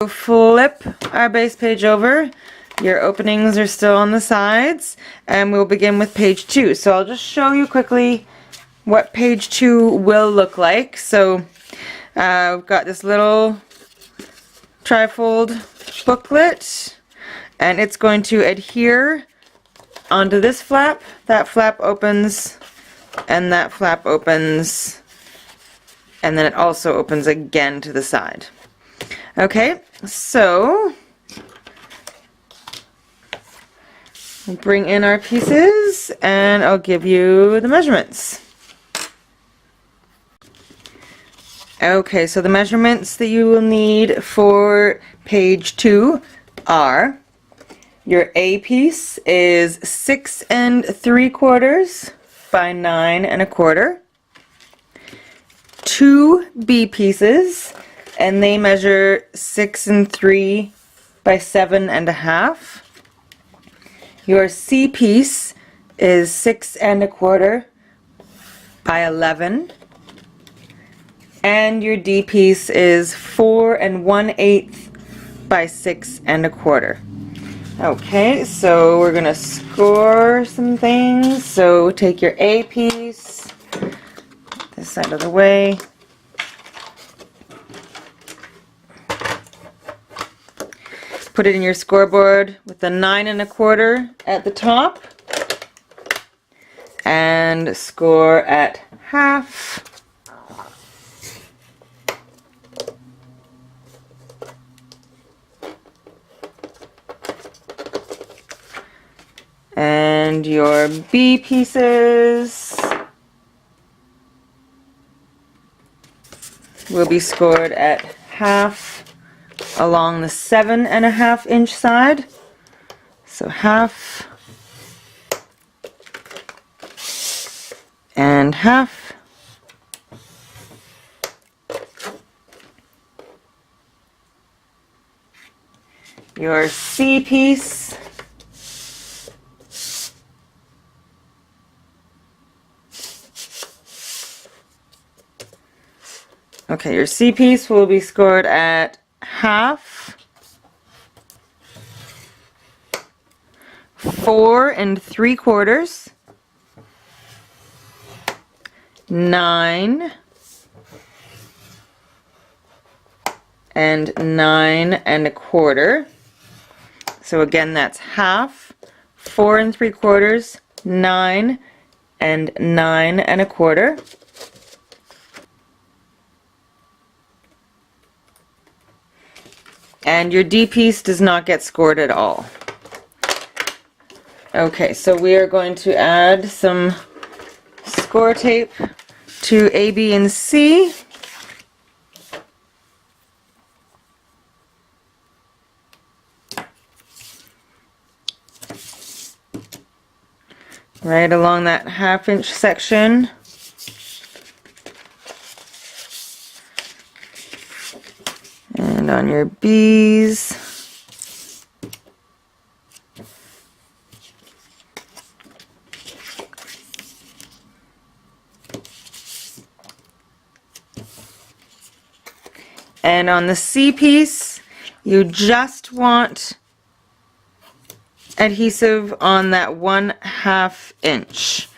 Flip our base page over. Your openings are still on the sides, and we'll begin with page 2. So I'll just show you quickly what page 2 will look like. So we've got this little trifold booklet, and it's going to adhere onto this flap. That flap opens, and that flap opens, and then it also opens again to the side. Okay, so we'll bring in our pieces, and I'll give you the measurements. Okay, so the measurements that you will need for page 2 are: your A piece is 6 3/4 by 9 1/4. 2 B pieces, and they measure 6 3 by 7 1/2. Your C piece is 6 1/4 by 11. And your D piece is 4 1/8 by 6 1/4. Okay, so we're gonna score some things. So take your A piece, this side of the way. Put it in your scoreboard with the 9 1/4 at the top, and score at half. And your B pieces will be scored at half along the 7 1/2 inch side. So half and half. Your C piece your C piece will be scored at half, 4 3/4, 9, and 9 1/4. So again, that's half, 4 3/4, 9, and 9 1/4. And your D piece does not get scored at all. Okay, so we are going to add some score tape to A, B, and C. Right along that 1/2 inch section. And on your B's. And on the C piece, you just want adhesive on that 1/2 inch.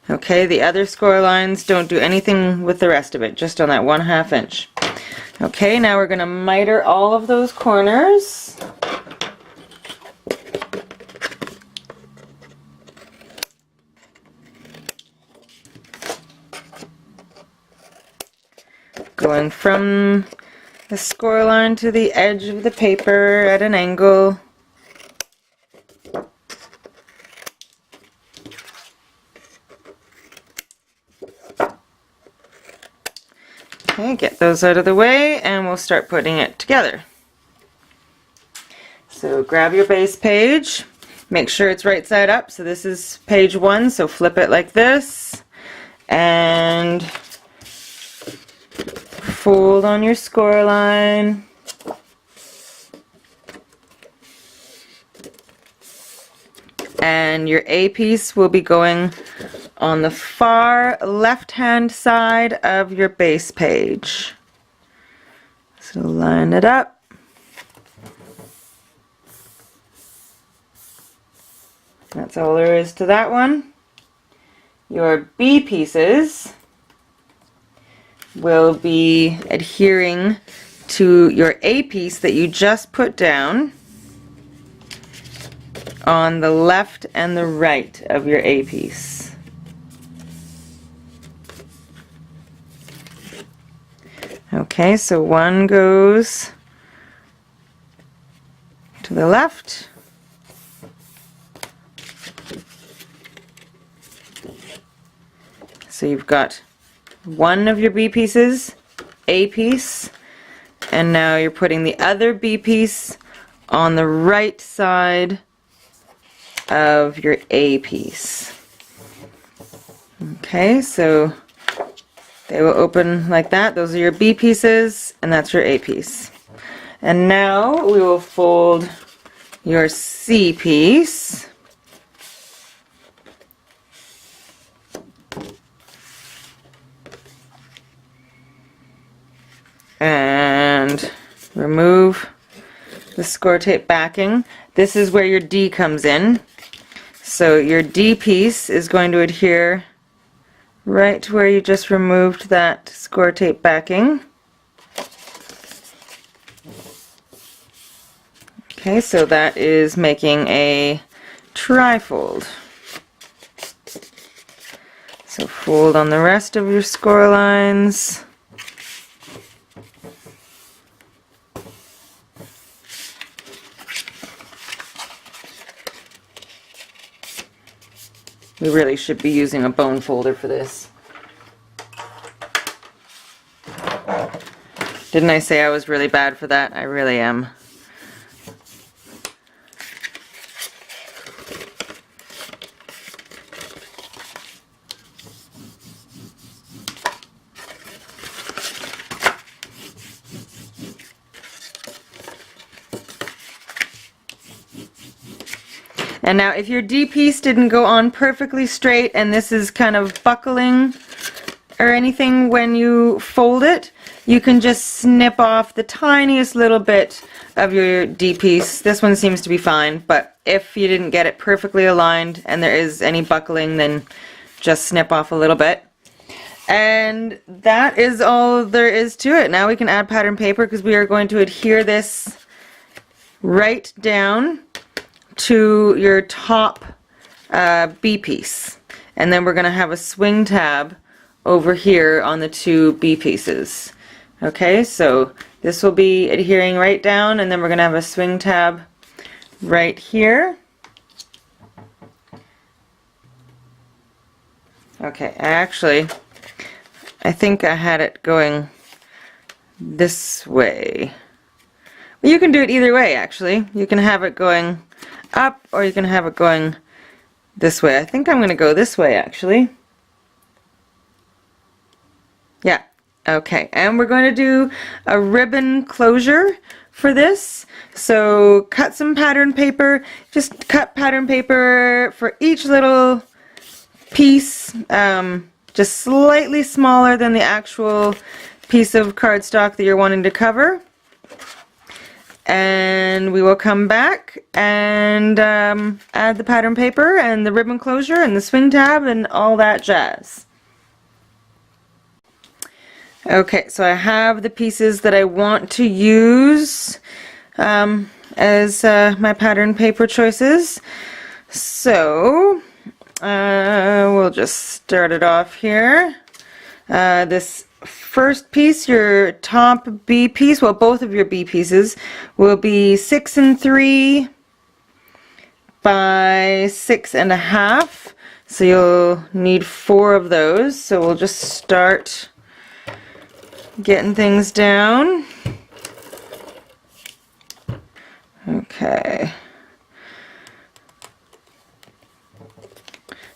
Okay, the other score lines, don't do anything with the rest of it, just on that 1/2 inch. Okay, now we're going to miter all of those corners. Going from the score line to the edge of the paper at an angle. Okay, get those out of the way, and we'll start putting it together. So grab your base page, make sure it's right side up. So this is page 1, so flip it like this, and fold on your score line. And your A piece will be going on the far left-hand side of your base page. So line it up. That's all there is to that one. Your B pieces will be adhering to your A piece that you just put down on the left and the right of your A piece. Okay, so one goes to the left. So you've got one of your B pieces, A piece, and now you're putting the other B piece on the right side of your A piece. Okay, so they will open like that. Those are your B pieces, and that's your A piece. And now we will fold your C piece. And remove the score tape backing. This is where your D comes in. So your D piece is going to adhere right to where you just removed that score tape backing. Okay, so that is making a trifold. So fold on the rest of your score lines. We really should be using a bone folder for this. Didn't I say I was really bad for that? I really am. And now if your D piece didn't go on perfectly straight and this is kind of buckling or anything when you fold it, you can just snip off the tiniest little bit of your D piece. This one seems to be fine, but if you didn't get it perfectly aligned and there is any buckling, then just snip off a little bit. And that is all there is to it. Now we can add pattern paper because we are going to adhere this right down to your top B piece, and then we're going to have a swing tab over here on the two B pieces. Okay, so this will be adhering right down, and then we're going to have a swing tab right here. Okay, I think I had it going this way. Well, you can do it either way, actually. You can have it going up, or you can have it going this way. I think I'm going to go this way, actually. Yeah, okay. And we're going to do a ribbon closure for this. So cut some pattern paper. Just cut pattern paper for each little piece, just slightly smaller than the actual piece of cardstock that you're wanting to cover. And we will come back and add the pattern paper and the ribbon closure and the swing tab and all that jazz. Okay, so I have the pieces that I want to use as my pattern paper choices. So we'll just start it off here. This first piece, your top B piece, well, both of your B pieces will be 6 3 by 6 1/2. So you'll need 4 of those. So we'll just start getting things down. Okay.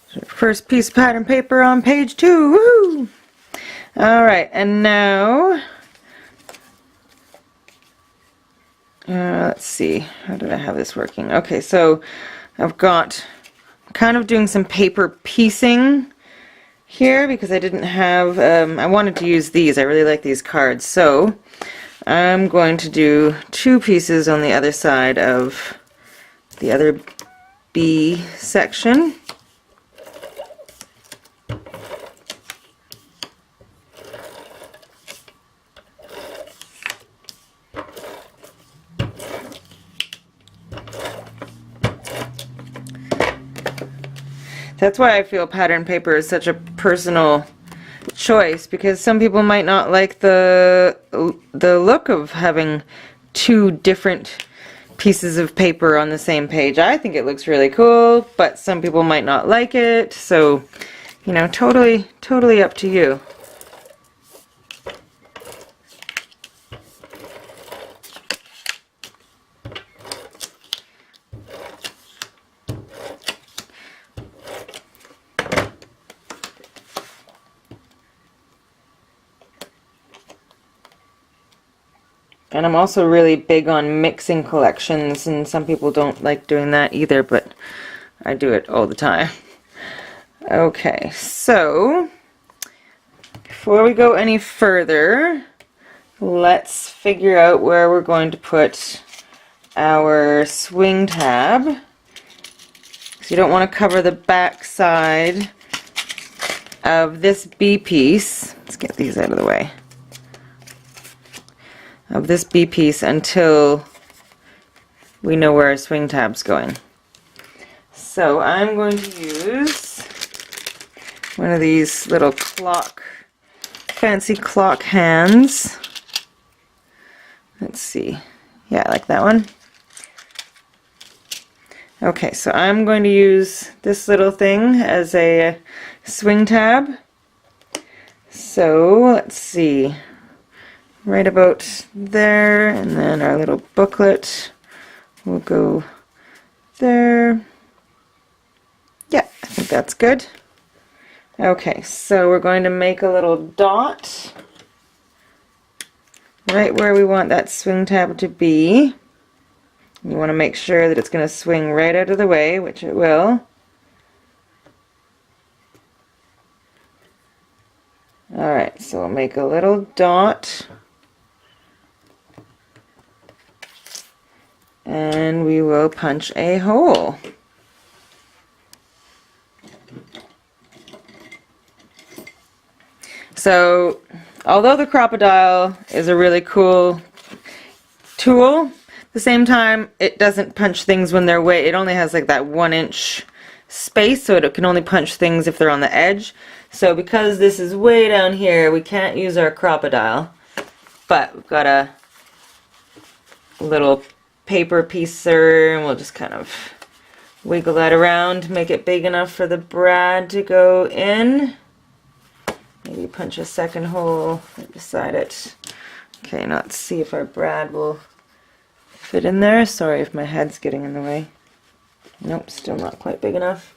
So first piece of pattern paper on page 2. Woohoo! Alright, and now, let's see, how did I have this working? Okay, so I've got, kind of doing some paper piecing here because I didn't have, I wanted to use these. I really like these cards. So I'm going to do 2 pieces on the other side of the other B section. That's why I feel pattern paper is such a personal choice, because some people might not like the look of having two different pieces of paper on the same page. I think it looks really cool, but some people might not like it, so you know, totally up to you. And I'm also really big on mixing collections, and some people don't like doing that either, but I do it all the time. Okay, so before we go any further, let's figure out where we're going to put our swing tab. So you don't want to cover the back side of this B piece. Let's get these out of the way. Of this B piece until we know where our swing tab's going. So I'm going to use one of these little fancy clock hands. Let's see. Yeah, I like that one. Okay, so I'm going to use this little thing as a swing tab. So let's see. Right about there, and then our little booklet will go there. Yeah, I think that's good. Okay, so we're going to make a little dot right where we want that swing tab to be. You want to make sure that it's going to swing right out of the way, which it will. Alright, so we'll make a little dot. And we will punch a hole. So, although the Crop-A-Dile is a really cool tool, at the same time, it doesn't punch things when they're way, it only has like that 1-inch space, so it can only punch things if they're on the edge. So because this is way down here, we can't use our Crop-A-Dile, but we've got a little paper piecer, and we'll just kind of wiggle that around, make it big enough for the brad to go in. Maybe punch a second hole right beside it. Okay, now let's see if our brad will fit in there. Sorry if my head's getting in the way. Nope, still not quite big enough.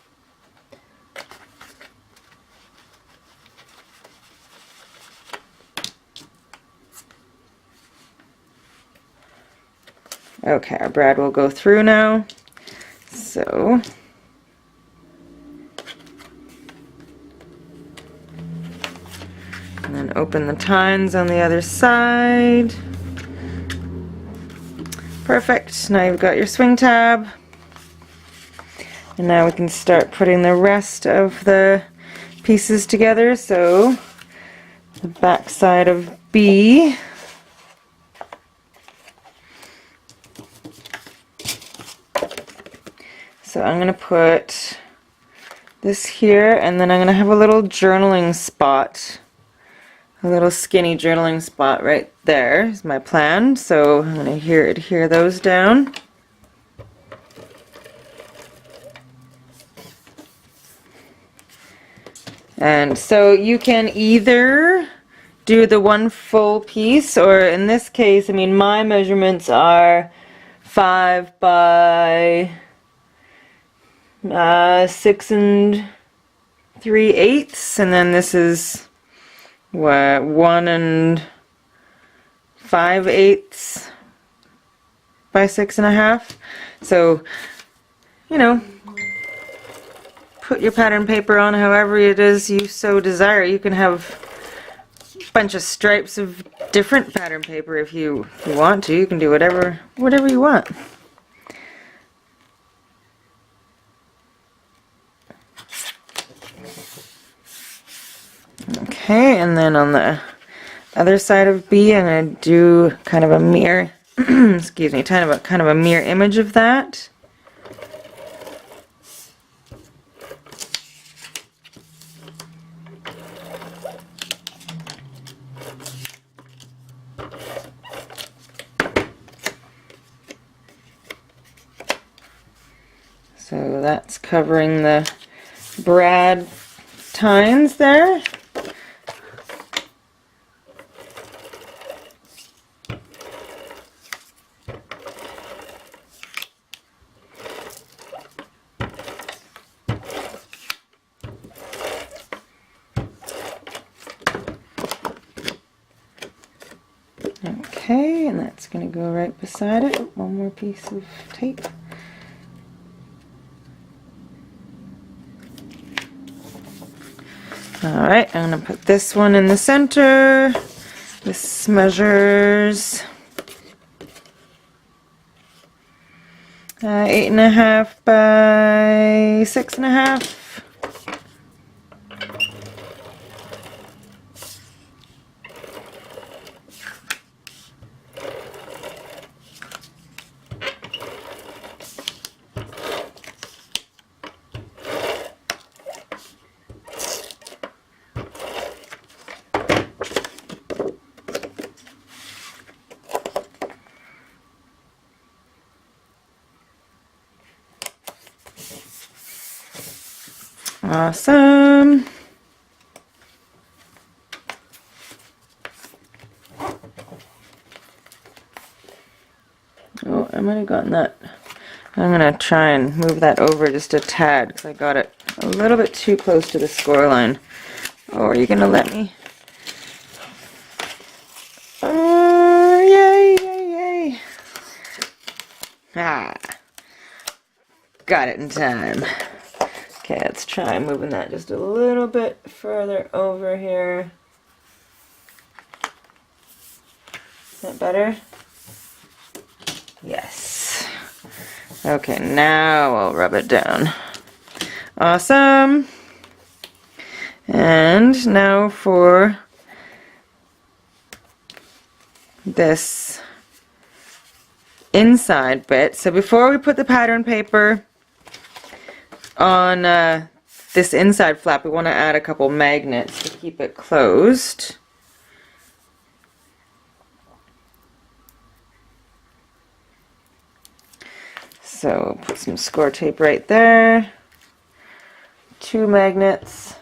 Okay, our brad will go through now. So, and then open the tines on the other side. Perfect. Now you've got your swing tab. And now we can start putting the rest of the pieces together. So, the back side of B. So I'm going to put this here, and then I'm going to have a little journaling spot, a little skinny journaling spot right there is my plan. So I'm going to adhere those down. And so you can either do the one full piece, or in this case, I mean, my measurements are 5 by 6 3/8, and then this is what, 1 5/8 by 6.5. So, you know, put your pattern paper on however it is you so desire. You can have a bunch of stripes of different pattern paper if you want to. You can do whatever you want. Okay, and then on the other side of B, I'm going to do kind of a mirror, excuse me, kind of a mirror image of that. So that's covering the brad tines there. Okay, and that's going to go right beside it. One more piece of tape. Alright, I'm going to put this one in the center. This measures 8.5 by 6.5. Awesome. Oh, I might have gotten that. I'm going to try and move that over just a tad because I got it a little bit too close to the score line. Oh, are you going to let me? Yay, yay, yay. Ah, got it in time. Okay, let's try moving that just a little bit further over here. Is that better? Yes. Okay, now I'll rub it down. Awesome. And now for this inside bit. So before we put the pattern paper on this inside flap, we want to add a couple magnets to keep it closed. So put some score tape right there. 2 magnets.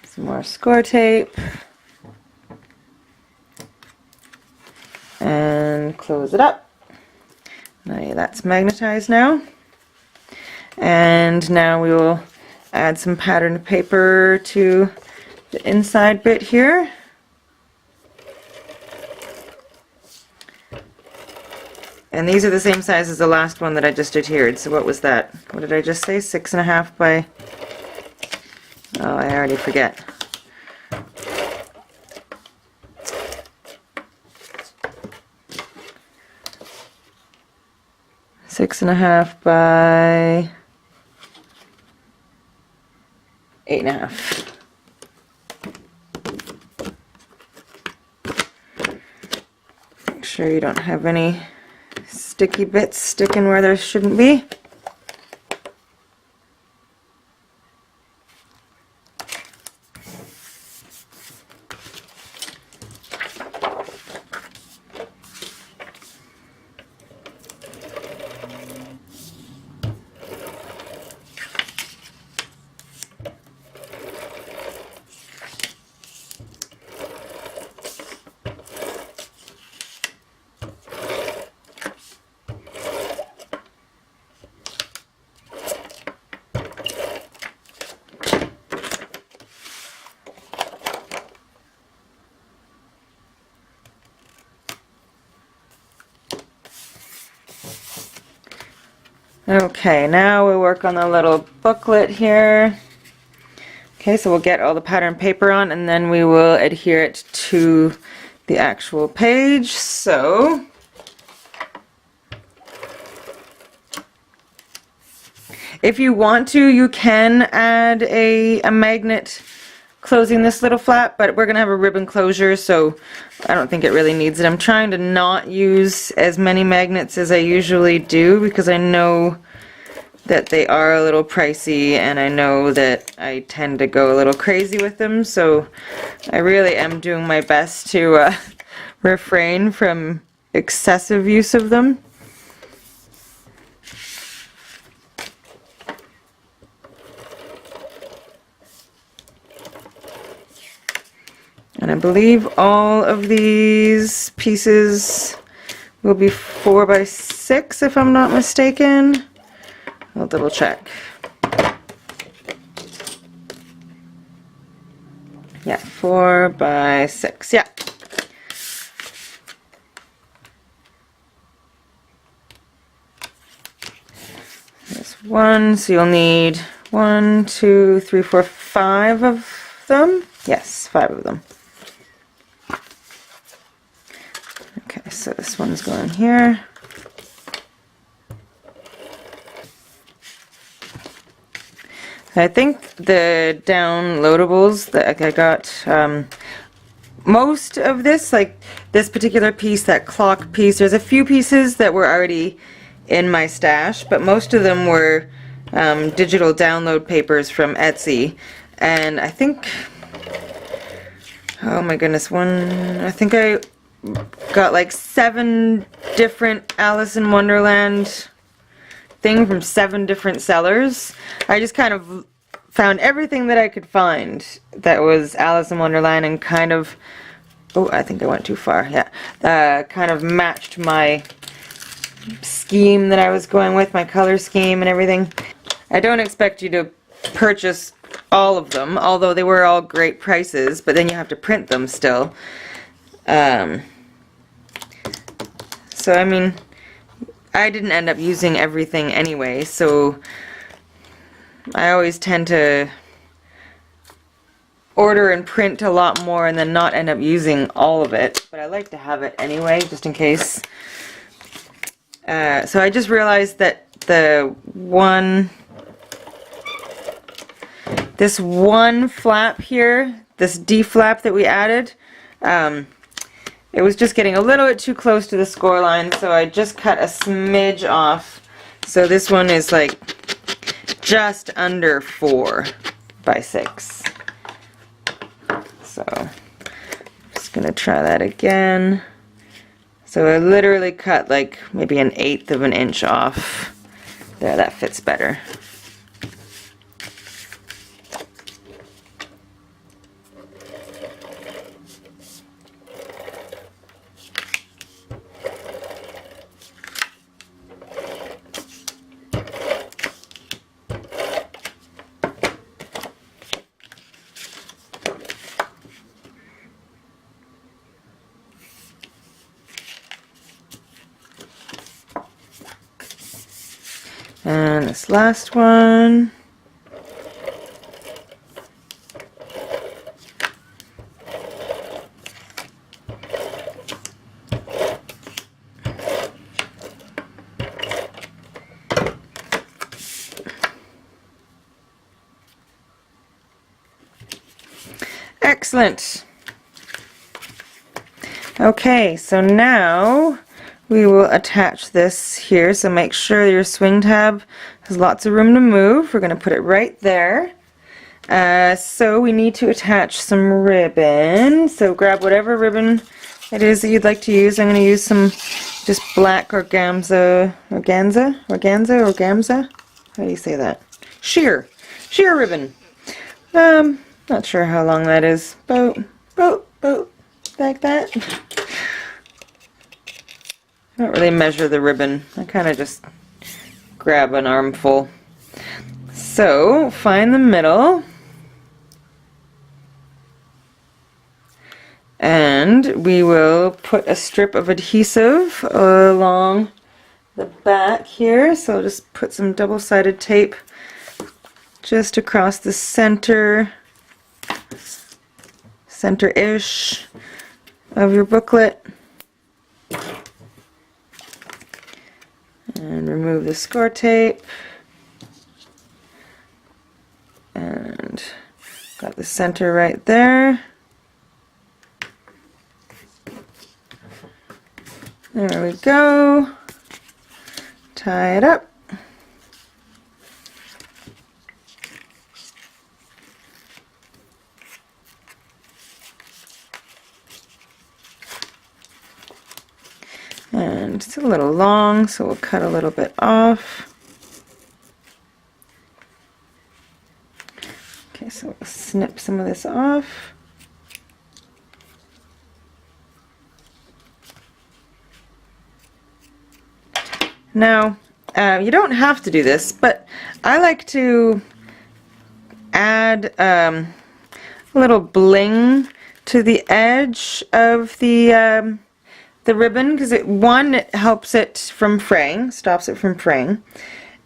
Some more score tape. And close it up. Now yeah, that's magnetized now. And now we will add some patterned paper to the inside bit here. And these are the same size as the last one that I just adhered. So what was that? What did I just say? 6.5 by... Oh, I already forget. Six and a half by 8.5. Make sure you don't have any sticky bits sticking where there shouldn't be. Okay, now we'll work on the little booklet here. Okay, so we'll get all the pattern paper on and then we will adhere it to the actual page. So If you want to, you can add a magnet closing this little flap, but we're gonna have a ribbon closure, so I don't think it really needs it. I'm trying to not use as many magnets as I usually do because I know that they are a little pricey, and I know that I tend to go a little crazy with them, so I really am doing my best to refrain from excessive use of them. And I believe all of these pieces will be 4 by 6 if I'm not mistaken. I'll double check. Yeah, 4 by 6, yeah. There's one, so you'll need 1, 2, 3, 4, 5 of them. Yes, 5 of them. Okay, so this one's going here. I think the downloadables that I got, most of this, like this particular piece, that clock piece, there's a few pieces that were already in my stash, but most of them were digital download papers from Etsy. And I think, oh my goodness, I think I got like 7 different Alice in Wonderland thing from 7 different sellers. I just kind of found everything that I could find that was Alice in Wonderland and kind of, oh, I think I went too far, yeah, kind of matched my scheme that I was going with, my color scheme and everything. I don't expect you to purchase all of them, although they were all great prices, but then you have to print them still. So I mean, I didn't end up using everything anyway, so I always tend to order and print a lot more and then not end up using all of it, but I like to have it anyway, just in case. So I just realized that this one flap here, this D flap that we added, it was just getting a little bit too close to the score line, so I just cut a smidge off. So this one is like just under 4 by 6. So I'm just gonna try that again. So I literally cut like maybe 1/8 of an inch off. There, that fits better. And this last one. Excellent. Okay, so now we will attach this here, so make sure your swing tab has lots of room to move. We're going to put it right there. So we need to attach some ribbon. So grab whatever ribbon it is that you'd like to use. I'm going to use some just black organza. How do you say that? Sheer ribbon. Not sure how long that is. Boat, like that. I don't really measure the ribbon. I kind of just grab an armful. So, find the middle. And we will put a strip of adhesive along the back here. So I'll just put some double-sided tape just across the center-ish of your booklet. And remove the score tape. Got the center right there. There we go. Tie it up. And it's a little long, so we'll cut a little bit off. Okay, so we'll snip some of this off. Now, you don't have to do this, but I like to add a little bling to the edge of the ribbon, because it helps it from fraying, stops it from fraying,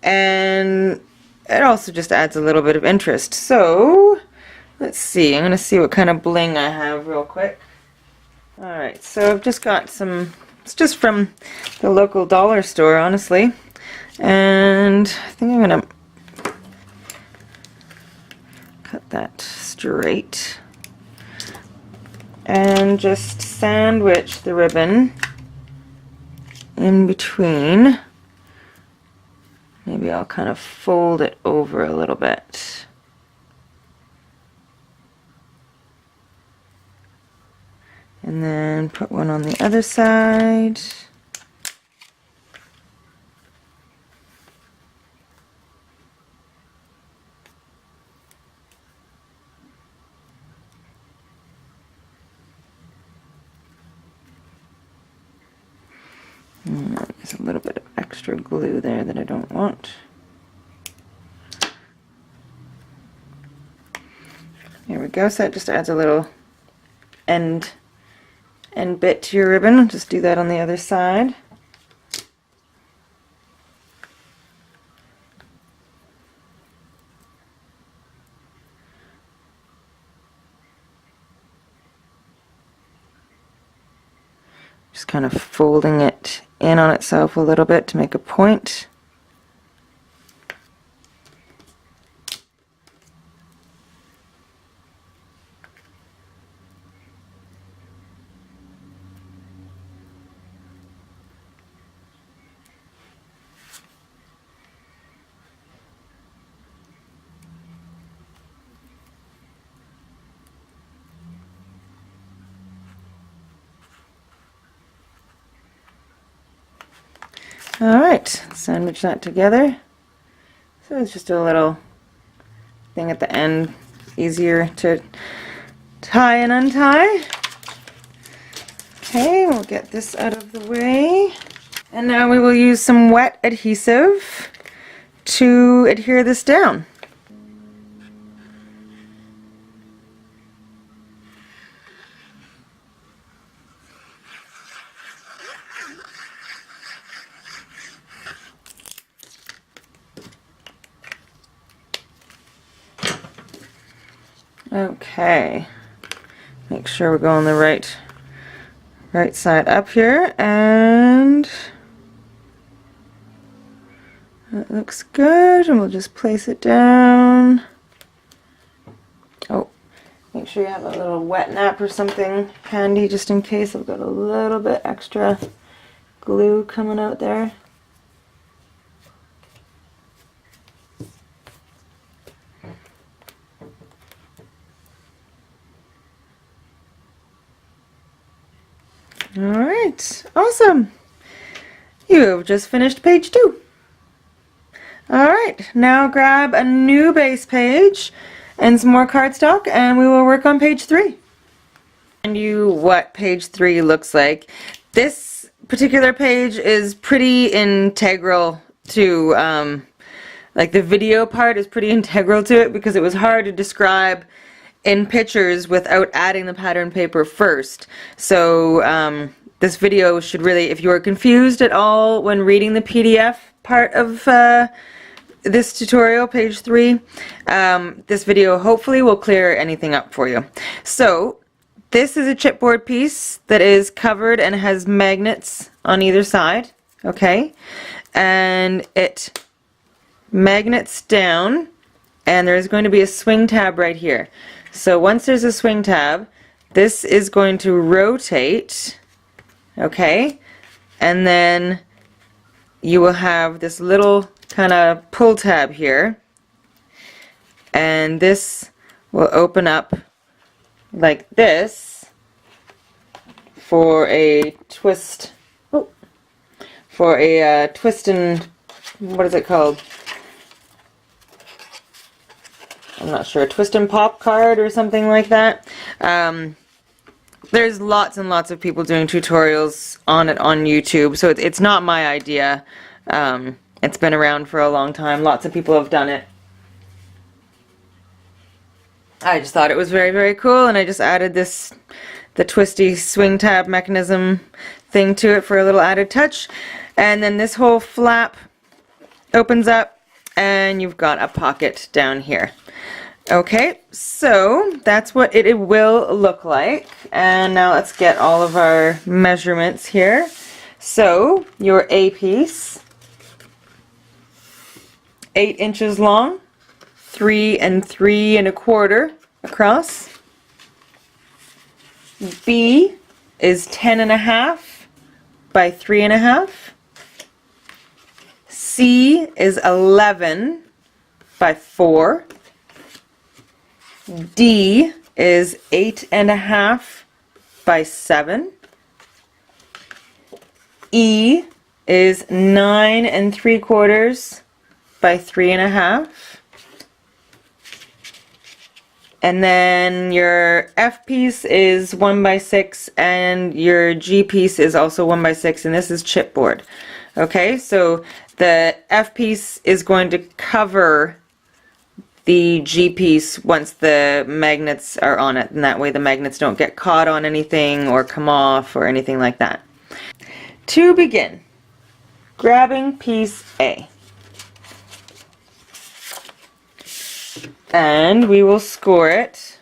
and it also just adds a little bit of interest. So let's see, I'm going to see what kind of bling I have real quick. Alright, so I've just got some, it's just from the local dollar store, honestly, and I think I'm going to cut that straight and just sandwich the ribbon in between. Maybe I'll kind of fold it over a little bit. And then put one on the other side. There's a little bit of extra glue there that I don't want. There we go, so that just adds a little end bit to your ribbon. I'll just do that on the other side. Just kind of folding it in on itself a little bit to make a point. Alright, sandwich that together. So it's just a little thing at the end, easier to tie and untie. Okay, we'll get this out of the way. And now we will use some wet adhesive to adhere this down. Okay, make sure we're going the right side up here, and that looks good, and we'll just place it down. Oh, make sure you have a little wet nap or something handy just in case. I've got a little bit extra glue coming out there. Alright, awesome! You have just finished page 2. Alright, now grab a new base page and some more cardstock, and we will work on page 3. And you what page 3 looks like. This particular page is pretty integral to, like the video part is pretty integral to it, because it was hard to describe in pictures without adding the pattern paper first. So this video should really, if you are confused at all when reading the PDF part of this tutorial, page 3, this video hopefully will clear anything up for you. So this is a chipboard piece that is covered and has magnets on either side, okay, and it magnets down, and there's going to be a swing tab right here. So once there's a swing tab, this is going to rotate, okay? And then you will have this little kind of pull tab here, and this will open up like this for a twist, for a twist and, what is it called? I'm not sure, a twist and pop card or something like that. There's lots and lots of people doing tutorials on it on YouTube, so it's not my idea. It's been around for a long time. Lots of people have done it. I just thought it was very, very cool, and I just added the twisty swing tab mechanism thing to it for a little added touch. And then this whole flap opens up, and you've got a pocket down here. Okay, so that's what it will look like. And now let's get all of our measurements here. So your A piece, 8 inches long, 3 and 3 1/4 across. B is 10 1/2 by 3 1/2. C is 11 by 4. D is 8 1/2 by 7. E is 9 3/4 by 3 1/2. And then your F piece is 1 by 6, and your G piece is also 1 by 6, and this is chipboard. Okay, so the F piece is going to cover the G piece once the magnets are on it, and that way the magnets don't get caught on anything or come off or anything like that. To begin, grabbing piece A, and we will score it.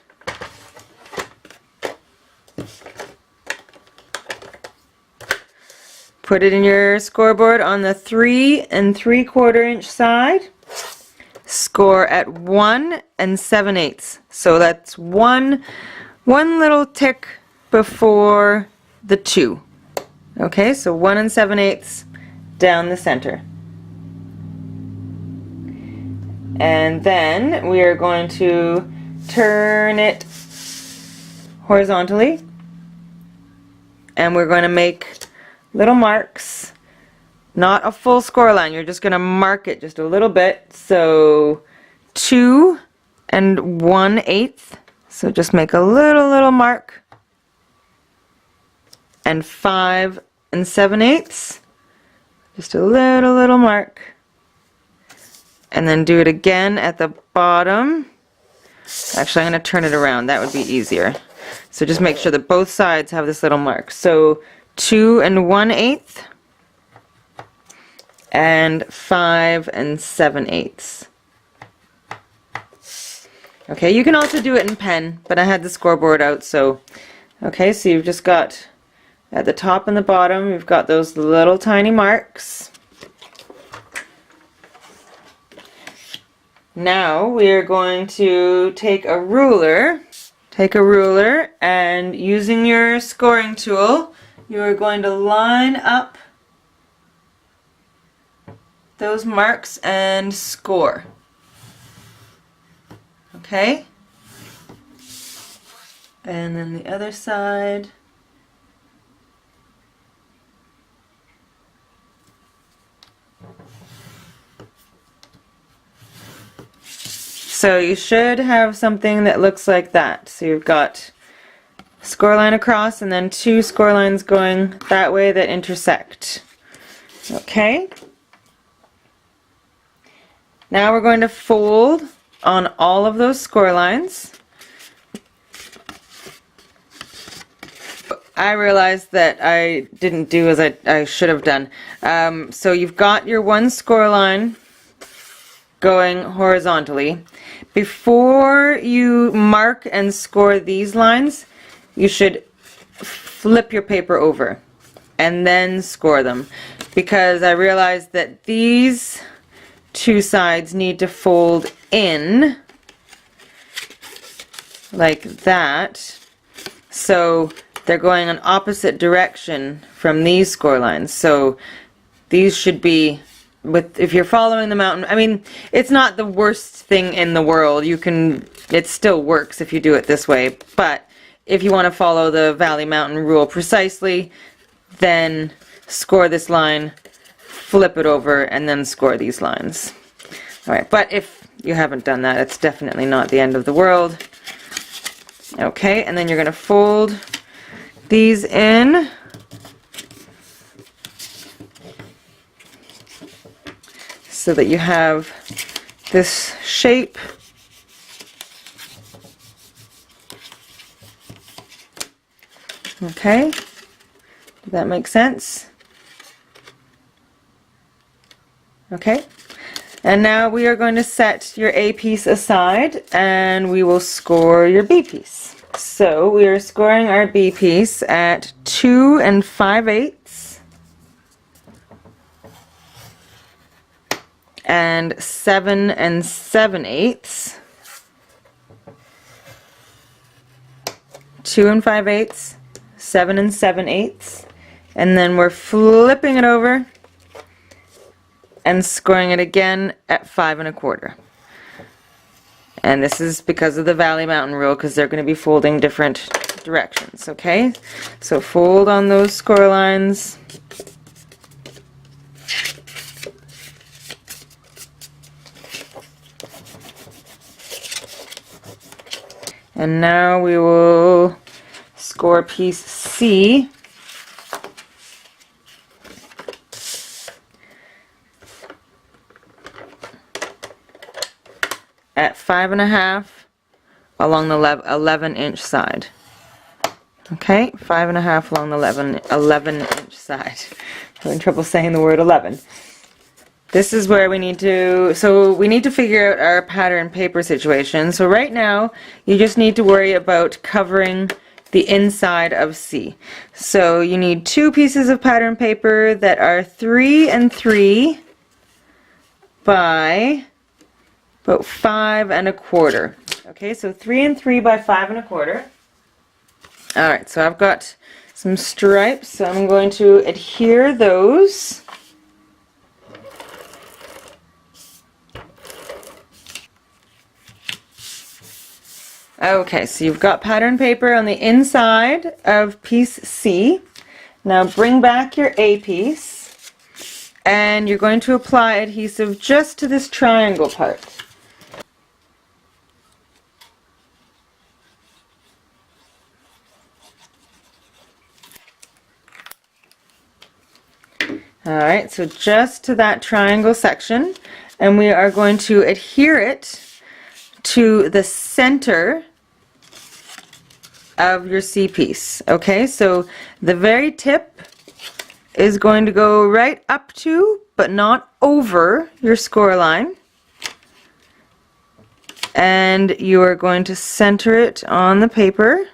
Put it in your scoreboard on the 3 3/4 inch side. Score at 1 7/8. So that's one little tick before the 2. Okay, so 1 7/8 down the center. And then we are going to turn it horizontally, and we're going to make little marks. Not a full score line, you're just going to mark it just a little bit. So 2 1/8, so just make a little mark. And 5 7/8, just a little mark. And then do it again at the bottom. Actually, I'm going to turn it around, that would be easier. So just make sure that both sides have this little mark. So 2 1/8. And 5 7/8. Okay, you can also do it in pen, but I had the scoreboard out, so okay, so you've just got at the top and the bottom, you've got those little tiny marks. Now we are going to take a ruler, and using your scoring tool, you are going to line up those marks and score. Okay? And then the other side. So you should have something that looks like that. So you've got score line across and then 2 score lines going that way that intersect. Okay? Now we're going to fold on all of those score lines. I realized that I didn't do as I should have done. So you've got your one score line going horizontally. Before you mark and score these lines, you should flip your paper over and then score them, because I realized that these 2 sides need to fold in like that. So they're going in opposite direction from these score lines. So these should be, if you're following the mountain, I mean, it's not the worst thing in the world. It still works if you do it this way. But if you want to follow the Valley Mountain rule precisely, then score this line, flip it over, and then score these lines. All right, but if you haven't done that, it's definitely not the end of the world. Okay, and then you're going to fold these in. So that you have this shape. Okay, does that make sense? Okay, and now we are going to set your A piece aside and we will score your B piece. So we are scoring our B piece at 2 5/8 and 7 7/8. 2 5/8, 7 7/8, and then we're flipping it over and scoring it again at 5 1/4. And this is because of the Valley Mountain rule, because they're going to be folding different directions. Okay, so fold on those score lines. And now we will score piece C. At 5 1/2 along the 11-inch side. Okay, 5 1/2 along the 11-inch side. Having trouble saying the word 11. This is where we need to, we need to figure out our pattern paper situation. So right now, you just need to worry about covering the inside of C. So you need 2 pieces of pattern paper that are 3 3 by about 5 1/4. Okay, so 3 3 by 5 1/4. All right, so I've got some stripes, so I'm going to adhere those. Okay, so you've got pattern paper on the inside of piece C. Now bring back your A piece, and you're going to apply adhesive just to this triangle part. Alright, so just to that triangle section, and we are going to adhere it to the center of your C piece. Okay, so the very tip is going to go right up to, but not over, your score line. And you are going to center it on the paper.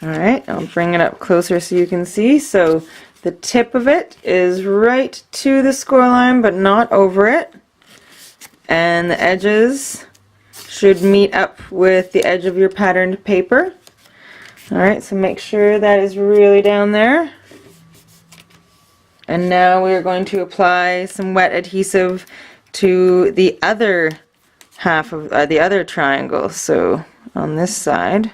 Alright, I'll bring it up closer so you can see. So the tip of it is right to the score line, but not over it. And the edges should meet up with the edge of your patterned paper. Alright, so make sure that is really down there. And now we are going to apply some wet adhesive to the other half of the other triangle. So on this side.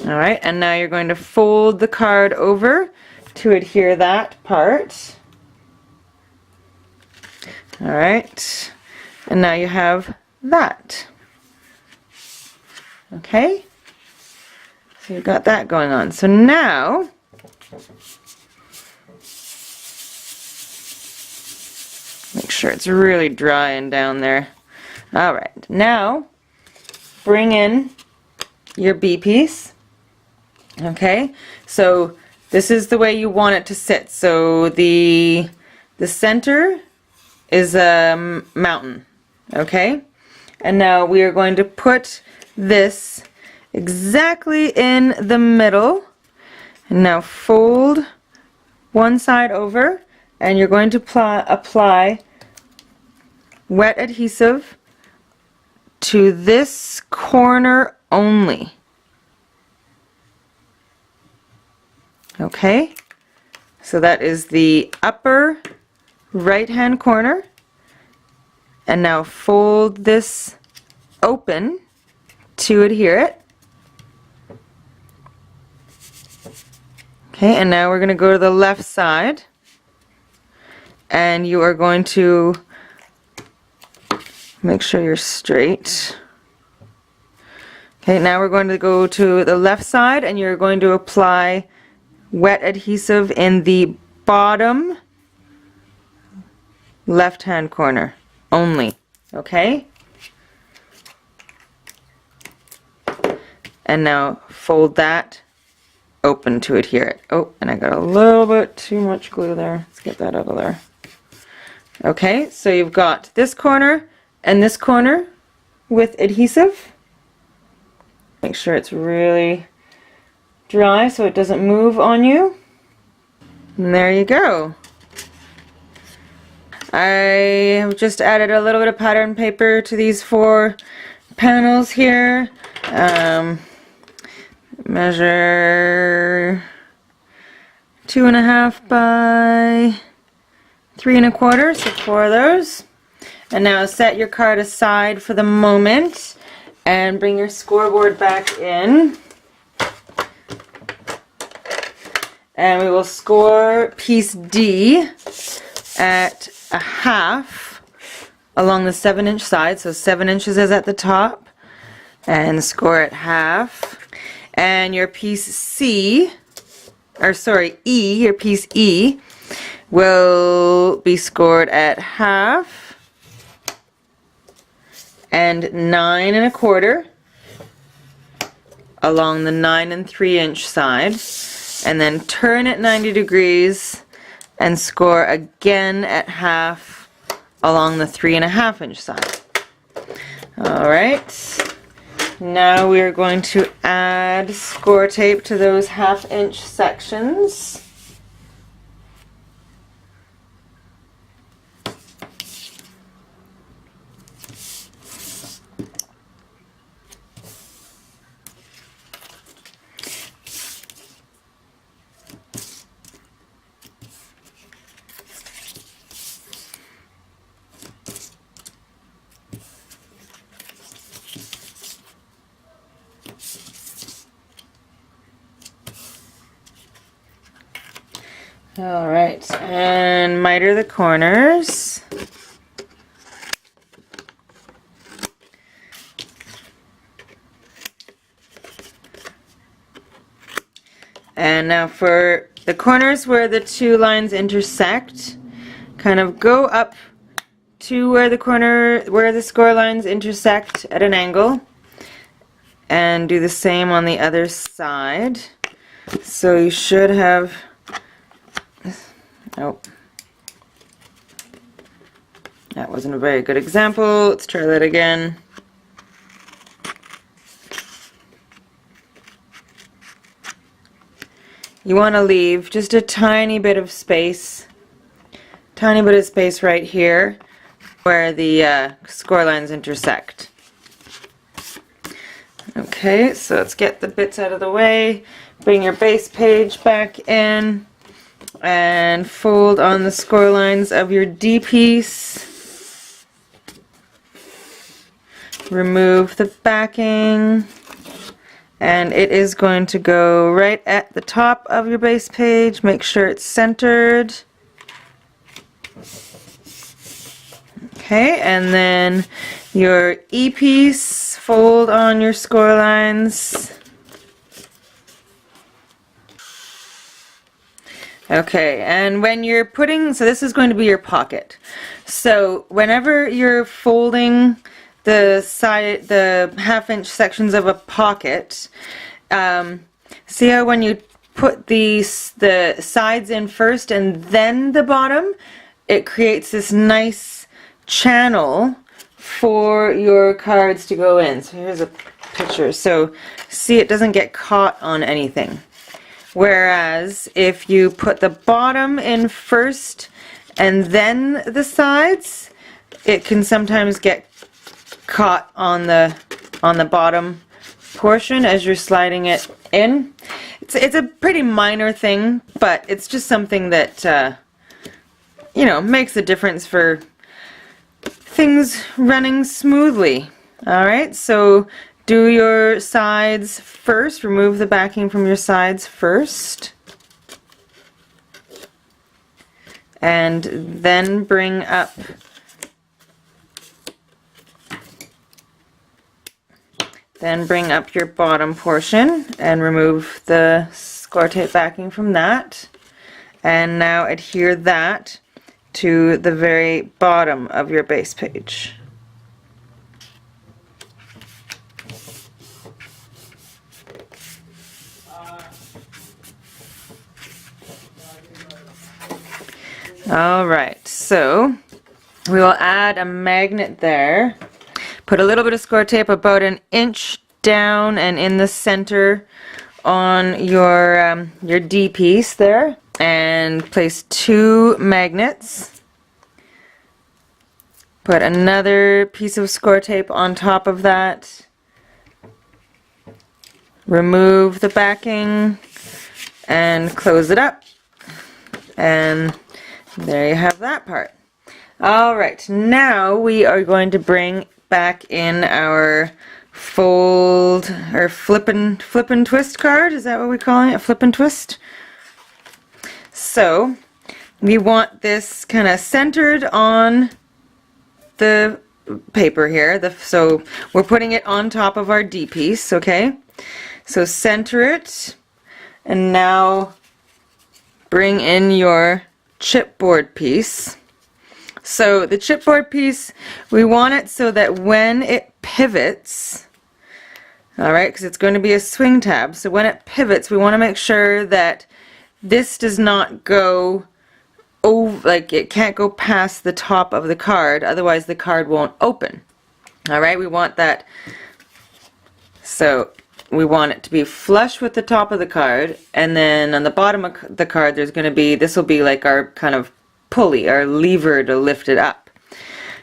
Alright, and now you're going to fold the card over to adhere that part. Alright, and now you have that. Okay, so you've got that going on. So now, make sure it's really dry and down there. Alright, now bring in your B piece. Okay, so this is the way you want it to sit. So the center is a mountain. Okay, and now we are going to put this exactly in the middle. And now fold one side over, and you're going to apply wet adhesive to this corner only. Okay, so that is the upper right hand corner, and now fold this open to adhere it. Okay, and now we're going to go to the left side, and you are going to make sure you're straight. Okay, now we're going to go to the left side, and you're going to apply wet adhesive in the bottom left hand corner only. Okay, and now fold that open to adhere it. Oh, and I got a little bit too much glue there. Let's get that out of there. Okay, so you've got this corner and this corner with adhesive. Make sure it's really dry so it doesn't move on you. And there you go. I have just added a little bit of pattern paper to these 4 panels here. Measure 2.5 by 3 1/4, so 4 of those. And now set your card aside for the moment and bring your scoreboard back in. And we will score piece D at 1/2 along the 7-inch side, so 7 inches is at the top, and score at 1/2. And your piece C, or sorry, E, your piece E will be scored at 1/2 and 9 1/4 along the 9 3/8 side, and then turn it 90 degrees and score again at 1/2 along the 3 1/2 inch side. Alright, now we are going to add score tape to those 1/2 inch sections. Alright, and miter the corners. And now for the corners where the 2 lines intersect, kind of go up to where the score lines intersect at an angle, and do the same on the other side. So you should have, oh, that wasn't a very good example. Let's try that again. You want to leave just a tiny bit of space right here where the score lines intersect. Okay, so let's get the bits out of the way. Bring your base page back in and fold on the score lines of your D piece. Remove the backing, and it is going to go right at the top of your base page. Make sure it's centered. Okay, and then your E piece, fold on your score lines. Okay, and when you're putting, so this is going to be your pocket. So whenever you're folding the 1/2 inch sections of a pocket, see how when you put the sides in first and then the bottom, it creates this nice channel for your cards to go in. So here's a picture. So see, it doesn't get caught on anything. Whereas if you put the bottom in first and then the sides, it can sometimes get caught on the bottom portion as you're sliding it in. It's a pretty minor thing, but it's just something that you know, makes a difference for things running smoothly. Alright, so do your sides first. Remove the backing from your sides first. And then bring up your bottom portion and remove the score tape backing from that. And now adhere that to the very bottom of your base page. Alright, so we will add a magnet there. Put a little bit of score tape about an inch down and in the center on your D piece there, and place 2 magnets. Put another piece of score tape on top of that. Remove the backing and close it up. And there you have that part. Alright, now we are going to bring back in our fold or flip and twist card. Is that what we're calling it? A flip and twist? So we want this kind of centered on the paper here. So we're putting it on top of our D piece, okay? So center it, and now bring in your chipboard piece. So the chipboard piece, we want it so that when it pivots, alright, because it's going to be a swing tab, so when it pivots we want to make sure that this does not go over, like it can't go past the top of the card, otherwise the card won't open. Alright, we want that, so we want it to be flush with the top of the card, and then on the bottom of the card there's going to be, this will be like our kind of pulley, our lever to lift it up.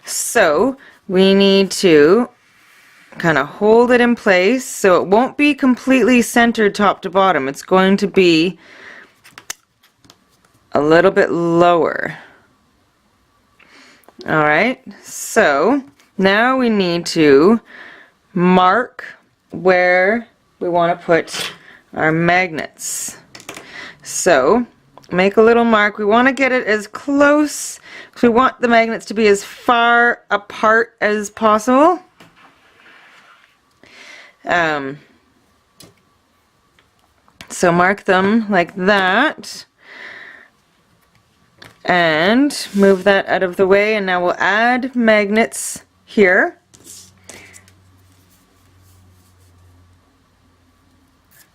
So we need to kind of hold it in place so it won't be completely centered top to bottom. It's going to be a little bit lower. Alright, so now we need to mark where we want to put our magnets. So make a little mark. We want to get it as close, because we want the magnets to be as far apart as possible. So mark them like that, and move that out of the way, and now we'll add magnets here.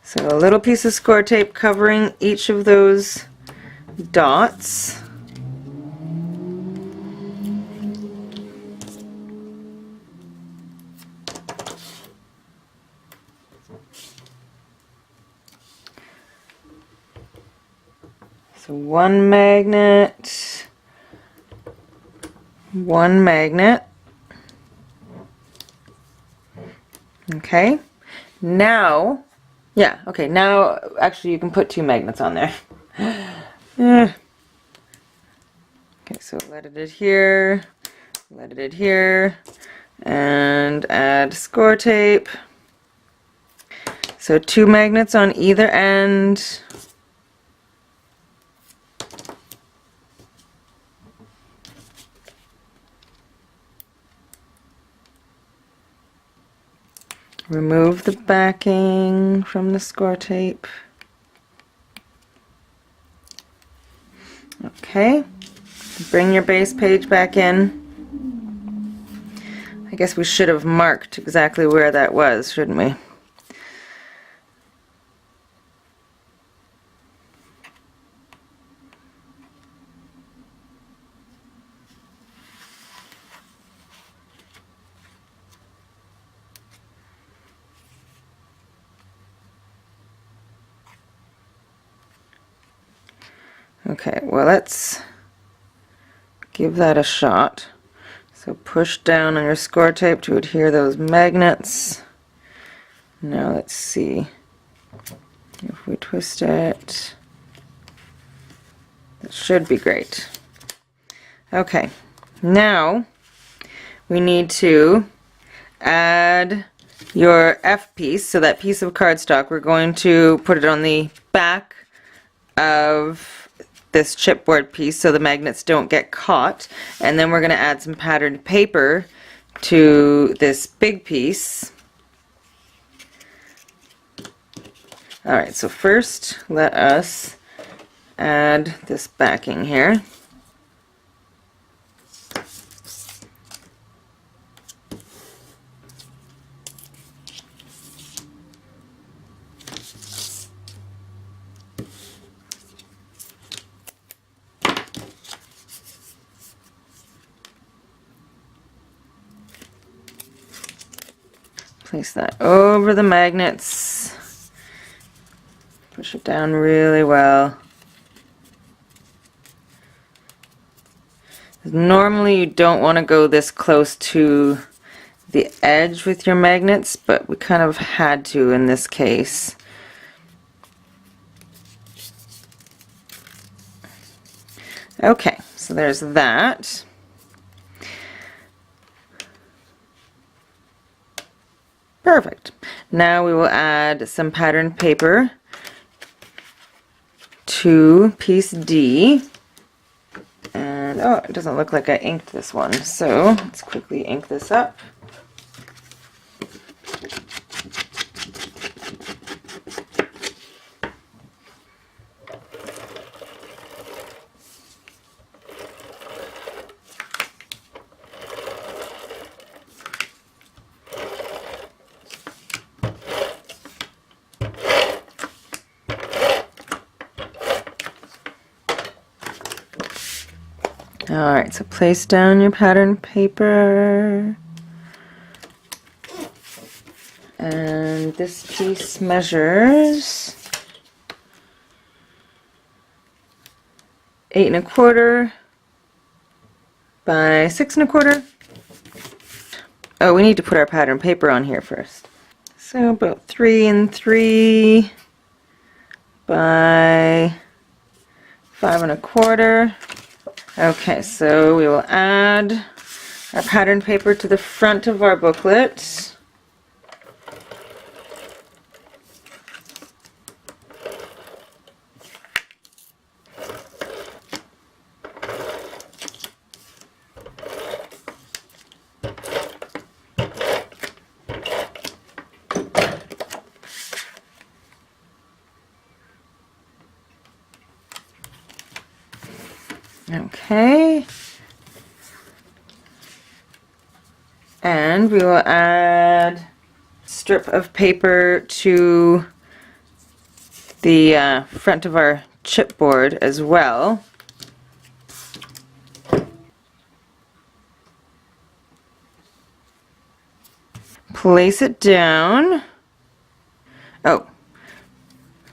So a little piece of score tape covering each of those dots. So one magnet, okay. Now, yeah, okay, now actually you can put 2 magnets on there. Okay, so let it adhere, and add score tape. So 2 magnets on either end. Remove the backing from the score tape. Okay, bring your base page back in. I guess we should have marked exactly where that was, shouldn't we? Okay, well, let's give that a shot. So push down on your score tape to adhere those magnets. Now let's see if we twist it. That should be great. Okay, now we need to add your F piece, so that piece of cardstock, we're going to put it on the back of this chipboard piece so the magnets don't get caught, and then we're going to add some patterned paper to this big piece. Alright, so first let us add this backing here. Place that over the magnets. Push it down really well. Normally you don't want to go this close to the edge with your magnets, but we kind of had to in this case. Okay, so there's that. Perfect. Now we will add some patterned paper to piece D. And oh, it doesn't look like I inked this one, so let's quickly ink this up. Alright, so place down your pattern paper, and this piece measures 8 1/4 by 6 1/4. Oh, we need to put our pattern paper on here first. So about 3 3 by 5 1/4. Okay, so we will add our pattern paper to the front of our booklet. Okay, and we will add a strip of paper to the front of our chipboard as well. Place it down. Oh,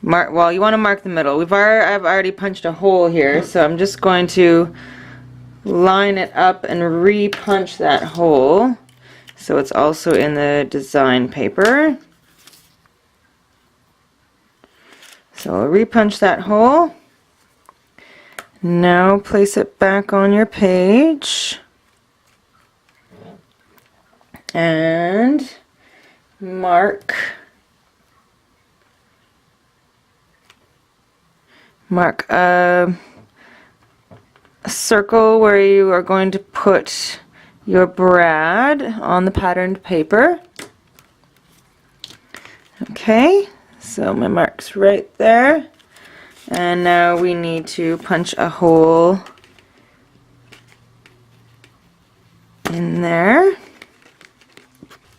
well, you want to mark the middle. I've already punched a hole here, so I'm just going to line it up and re-punch that hole so it's also in the design paper. So I'll re-punch that hole. Now place it back on your page and mark a circle where you are going to put your brad on the patterned paper. Okay, so my mark's right there, and now we need to punch a hole in there.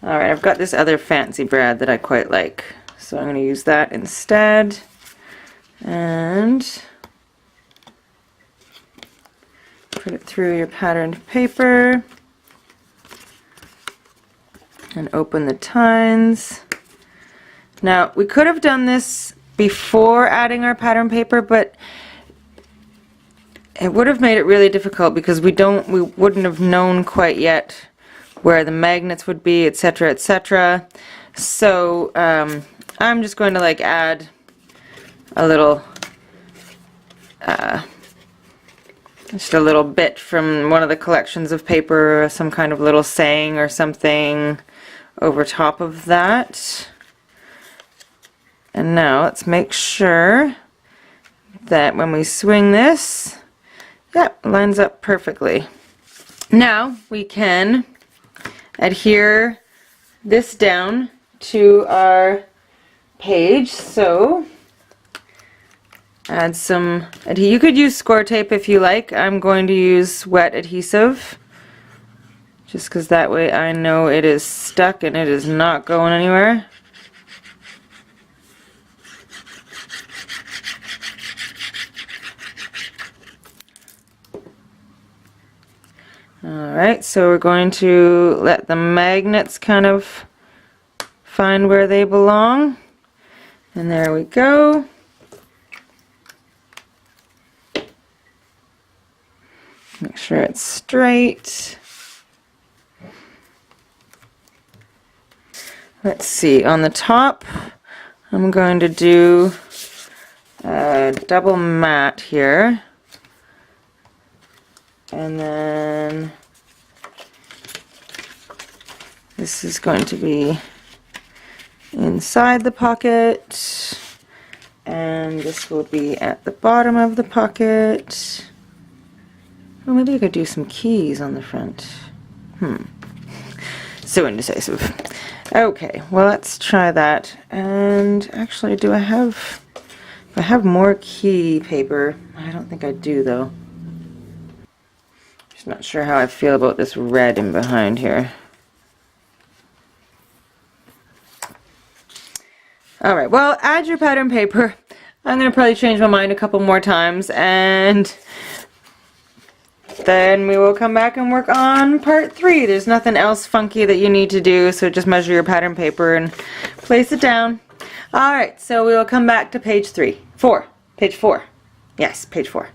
Alright, I've got this other fancy brad that I quite like, so I'm going to use that instead. And put it through your patterned paper and open the tines. Now, we could have done this before adding our pattern paper, but it would have made it really difficult because we wouldn't have known quite yet where the magnets would be, etc., etc. So I'm just going to like add a little just a little bit from one of the collections of paper, some kind of little saying or something over top of that. And now let's make sure that when we swing this, yep, lines up perfectly. Now we can adhere this down to our page. So add some adhesive. You could use score tape if you like. I'm going to use wet adhesive just because that way I know it is stuck and it is not going anywhere. Alright, so we're going to let the magnets kind of find where they belong. And there we go. Make sure it's straight. Let's see, on the top I'm going to do a double mat here. And then this is going to be inside the pocket, and this will be at the bottom of the pocket. Oh, maybe I could do some keys on the front. So indecisive. Okay, well let's try that. And actually, do I have more key paper? I don't think I do though. Just not sure how I feel about this red in behind here. Alright, well, add your pattern paper. I'm going to probably change my mind a couple more times, and then we will come back and work on part 3. There's nothing else funky that you need to do, so just measure your pattern paper and place it down. Alright, so we will come back to page 4. Page 4. Yes, page 4.